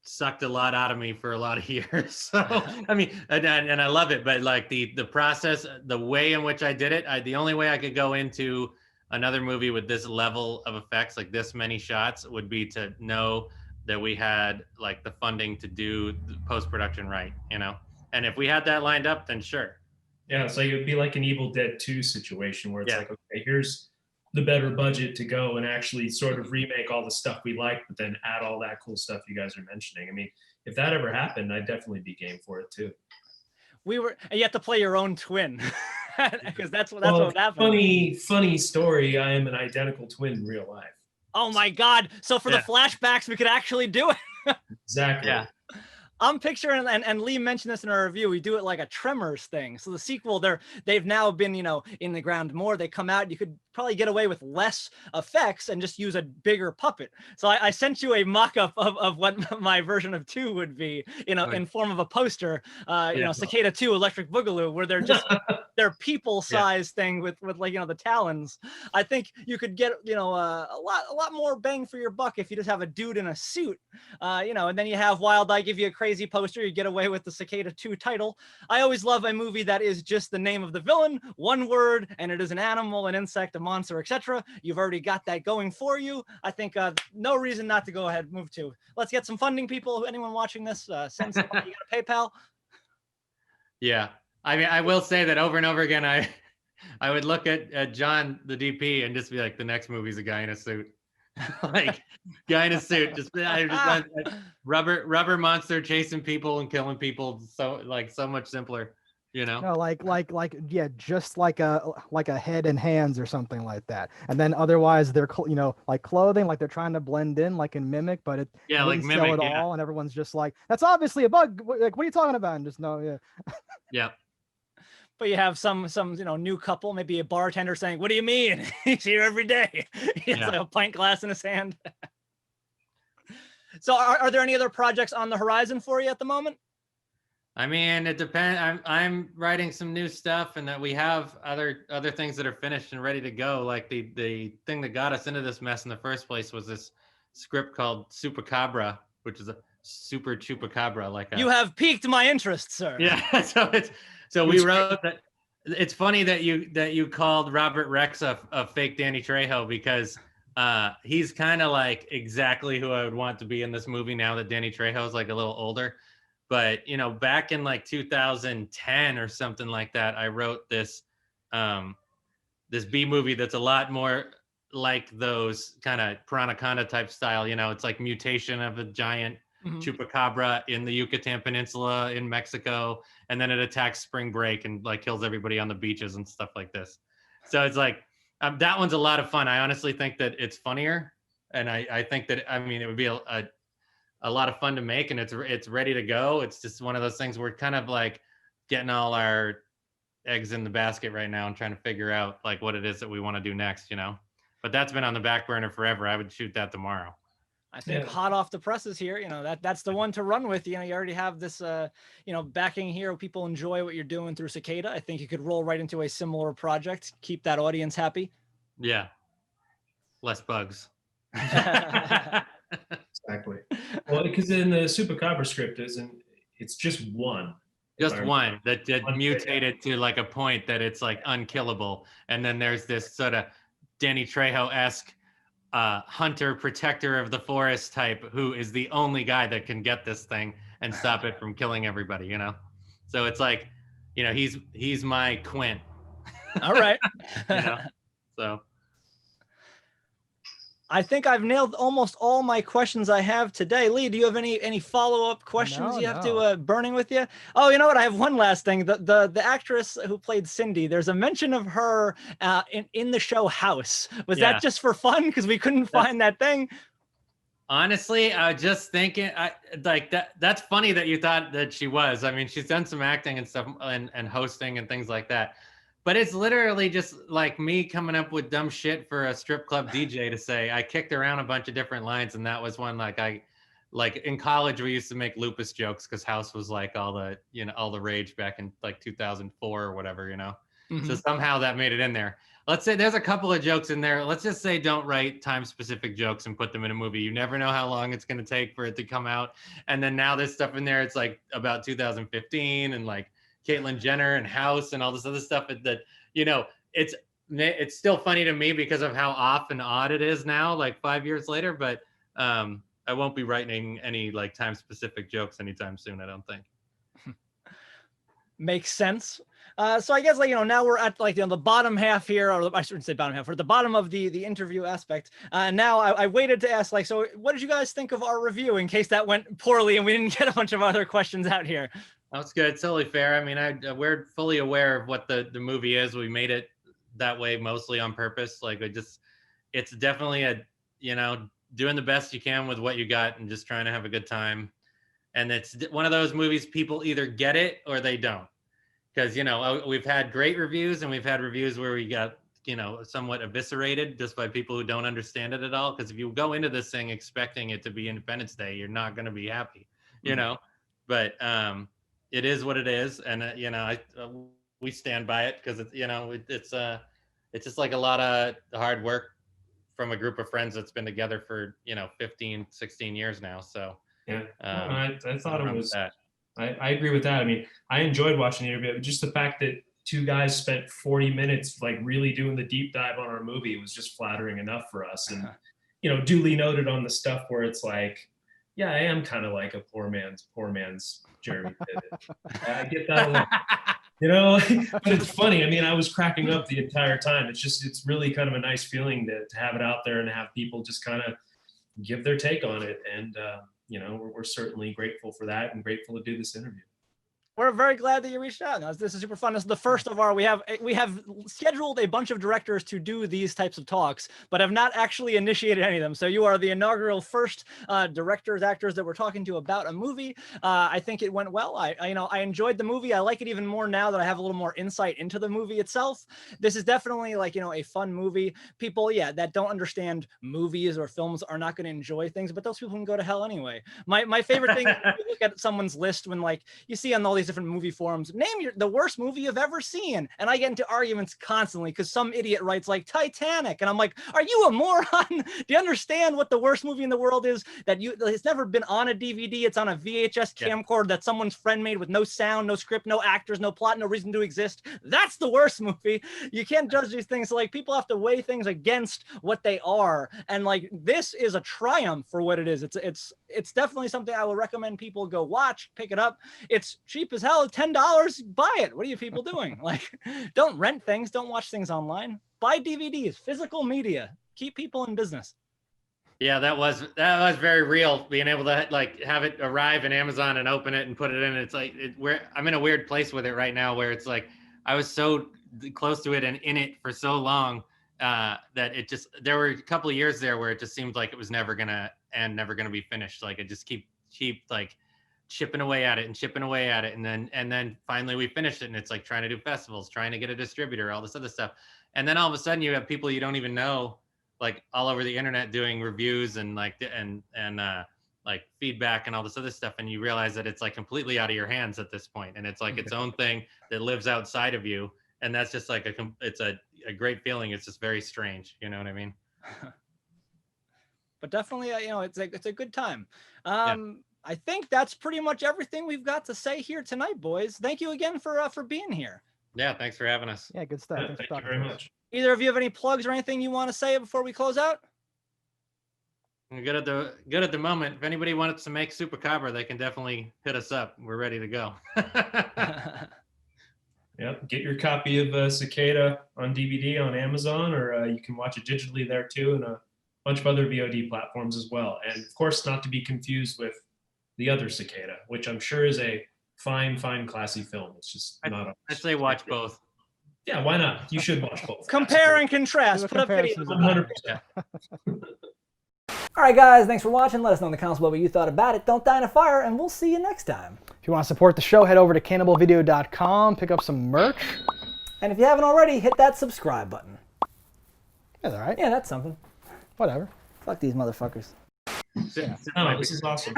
sucked a lot out of me for a lot of years. So, I mean, and I love it, but like the process, the way in which I did it, the only way I could go into another movie with this level of effects, like this many shots, would be to know that we had like the funding to do the post-production right, you know? And if we had that lined up, then sure. Yeah, so it would be like an Evil Dead 2 situation where it's like, okay, here's the better budget to go and actually sort of remake all the stuff we like, but then add all that cool stuff you guys are mentioning. I mean, if that ever happened, I'd definitely be game for it too. And you have to play your own twin, because that's what happened. Funny story. I am an identical twin in real life. Oh my God! So for the flashbacks, we could actually do it. Exactly. Yeah. I'm picturing, and Lee mentioned this in our review, we do it like a Tremors thing. So the sequel, they've now been, you know, in the ground more. They come out, you could probably get away with less effects and just use a bigger puppet. So I sent you a mock-up of what my version of 2 would be, you know, in form of a poster, you know, Cicada 2, Electric Boogaloo, where they're just, they're people-sized thing with like, you know, the talons. I think you could get, you know, a lot more bang for your buck if you just have a dude in a suit, you know, and then you have Wild Eye give you a crazy poster, you get away with the Cicada 2 title. I always love a movie that is just the name of the villain, one word, and it is an animal, an insect, a monster, etc. You've already got that going for you. I think no reason not to go ahead, move to. Let's get some funding, people. Anyone watching this, send some money. You got a PayPal? Yeah. I mean, I will say that over and over again, I would look at John, the DP, and just be like, the next movie's a guy in a suit. Like, guy in a suit, just rubber monster chasing people and killing people. So much simpler, you know? No, yeah, just like a head and hands or something like that. And then otherwise they're, you know, like clothing, like they're trying to blend in, like in Mimic, but it like Mimic, sell it all, and everyone's just like, that's obviously a bug. Like, what are you talking about? And just yeah. But you have some you know, new couple, maybe a bartender saying, "What do you mean? He's here every day." He has like a pint glass in his hand. So are there any other projects on the horizon for you at the moment? I mean, it depends. I'm writing some new stuff, and that we have other things that are finished and ready to go. Like the thing that got us into this mess in the first place was this script called Chupacabra, which is a super chupacabra. Like you have piqued my interest, sir. Yeah. So we wrote that. It's funny that you called Robert Rex a fake Danny Trejo, because he's kind of like exactly who I would want to be in this movie now that Danny Trejo is like a little older. But, you know, back in like 2010 or something like that, I wrote this this B movie that's a lot more like those kind of Piranaconda type style. You know, it's like mutation of a giant chupacabra in the Yucatan Peninsula in Mexico, and then it attacks Spring Break and like kills everybody on the beaches and stuff like this. So it's like that one's a lot of fun. I honestly think that it's funnier, and I think that, I mean, it would be a lot of fun to make, and it's ready to go. It's just one of those things we're kind of like getting all our eggs in the basket right now and trying to figure out like what it is that we want to do next, you know. But that's been on the back burner forever. I would shoot that tomorrow. I think hot off the presses here, you know, that's the one to run with. You know, you already have this, you know, backing here. People enjoy what you're doing through Cicada. I think you could roll right into a similar project, keep that audience happy. Yeah. Less bugs. Exactly. Well, because in the Chupacabra script it's just one. Just Or one that one mutated to like a point that it's like unkillable. And then there's this sort of Danny Trejo-esque hunter protector of the forest type who is the only guy that can get this thing and stop it from killing everybody, you know? So it's like, you know, he's my Quint. All right. You know? So I think I've nailed almost all my questions I have today. Lee, do you have any follow-up questions you have to burning with you? Oh, you know what? I have one last thing. The actress who played Cindy, there's a mention of her in the show House. Was that just for fun? Because we couldn't find that thing. Honestly, I was just thinking, that's funny that you thought that she was. I mean, she's done some acting and stuff and hosting and things like that. But it's literally just like me coming up with dumb shit for a strip club DJ to say. I kicked around a bunch of different lines, and that was one like in college we used to make lupus jokes because House was like all the rage back in like 2004 or whatever, you know. Mm-hmm. So somehow that made it in there. Let's say there's a couple of jokes in there. Let's just say don't write time-specific jokes and put them in a movie. You never know how long it's going to take for it to come out. And then now there's stuff in there. It's like about 2015 and like Caitlyn Jenner and House and all this other stuff that, you know, it's still funny to me because of how off and odd it is now, like 5 years later. But I won't be writing any like time-specific jokes anytime soon, I don't think. Makes sense. So I guess like, you know, now we're at like, you know, the bottom half here, or I shouldn't say bottom half, we're at the bottom of the interview aspect. Now I waited to ask like, so what did you guys think of our review in case that went poorly and we didn't get a bunch of other questions out here? That's good. It's totally fair. I mean, we're fully aware of what the movie is. We made it that way mostly on purpose. Like it's definitely you know, doing the best you can with what you got and just trying to have a good time. And it's one of those movies people either get it or they don't. Because, you know, we've had great reviews and we've had reviews where we got, you know, somewhat eviscerated just by people who don't understand it at all. Because if you go into this thing expecting it to be Independence Day, you're not going to be happy, you know. But it is what it is, and you know, we stand by it because it's, you know, it's just like a lot of hard work from a group of friends that's been together for, you know, 15, 16 years now. So yeah, I thought it was. That. I agree with that. I mean, I enjoyed watching the interview, but just the fact that two guys spent 40 minutes like really doing the deep dive on our movie was just flattering enough for us. And, you know, duly noted on the stuff where it's like, yeah, I am kind of like a poor man's Jeremy Piven. I get that a lot. You know, but it's funny. I mean, I was cracking up the entire time. It's really kind of a nice feeling to have it out there and have people just kind of give their take on it. And, you know, we're certainly grateful for that and grateful to do this interview. We're very glad that you reached out. This is super fun. This is the first of our, we have scheduled a bunch of directors to do these types of talks, but have not actually initiated any of them. So you are the inaugural first directors, actors that we're talking to about a movie. I think it went well. I enjoyed the movie. I like it even more now that I have a little more insight into the movie itself. This is definitely like, you know, a fun movie. People, yeah, that don't understand movies or films are not going to enjoy things, but those people can go to hell anyway. My favorite thing is you look at someone's list when like you see on all these different movie forums, name the worst movie you've ever seen, and I get into arguments constantly because some idiot writes like Titanic, and I'm like, are you a moron? Do you understand what the worst movie in the world is? It's never been on a DVD. It's on a VHS camcorder that someone's friend made with no sound, no script, no actors, no plot, no reason to exist. That's the worst movie. You can't judge these things. So like people have to weigh things against what they are, and like this is a triumph for what it is. It's definitely something I would recommend people go watch, pick it up. It's cheap as hell. $10, buy it. What are you people doing? Like, don't rent things, don't watch things online. Buy DVDs, physical media. Keep people in business. Yeah, that was very real. Being able to like have it arrive in Amazon and open it and put it in. It's like I'm in a weird place with it right now, where it's like I was so close to it and in it for so long that it just, there were a couple of years there where it just seemed like it was never gonna end, never gonna be finished. Like it just keep like chipping away at it and chipping away at it, and then finally we finished it, and it's like trying to do festivals, trying to get a distributor, all this other stuff, and then all of a sudden you have people you don't even know like all over the internet doing reviews and like like feedback and all this other stuff, and you realize that it's like completely out of your hands at this point, and it's like its own thing that lives outside of you, and that's just like it's a great feeling. It's just very strange, you know what I mean? But definitely, you know, it's a good time. I think that's pretty much everything we've got to say here tonight, boys. Thank you again for being here. Yeah, thanks for having us. Yeah, good stuff. Yeah, Thanks for thank you talking very to us. much. Either of you have any plugs or anything you want to say before we close out? We're good at the moment. If anybody wants to make Super Cabra, they can definitely hit us up. We're ready to go. Yep. Get your copy of Cicada on DVD on Amazon, or you can watch it digitally there too, and a bunch of other VOD platforms as well. And of course, not to be confused with the other Cicada, which I'm sure is a fine, classy film. It's just not. I'd say watch both. Yeah, why not? You should watch both. Compare and contrast. Do a Put up videos. comparison. 100%. All right, guys, thanks for watching. Let us know in the comments what you thought about it. Don't die in a fire, and we'll see you next time. If you want to support the show, head over to cannibalvideo.com, pick up some merch. And if you haven't already, hit that subscribe button. That's all right. Yeah, that's something. Whatever. Fuck these motherfuckers. Oh, this is awesome.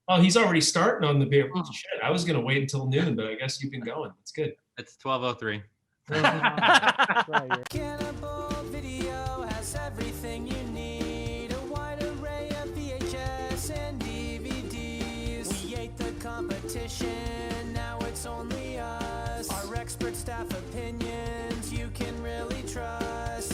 Oh, he's already starting on the beer. Shit, I was gonna wait until noon, but I guess you've been going. It's good. It's 12:03. Right here. Cannibal Video has everything you need. A wide array of VHS and DVDs. We ate the competition, now it's only us. Our expert staff opinions you can really trust.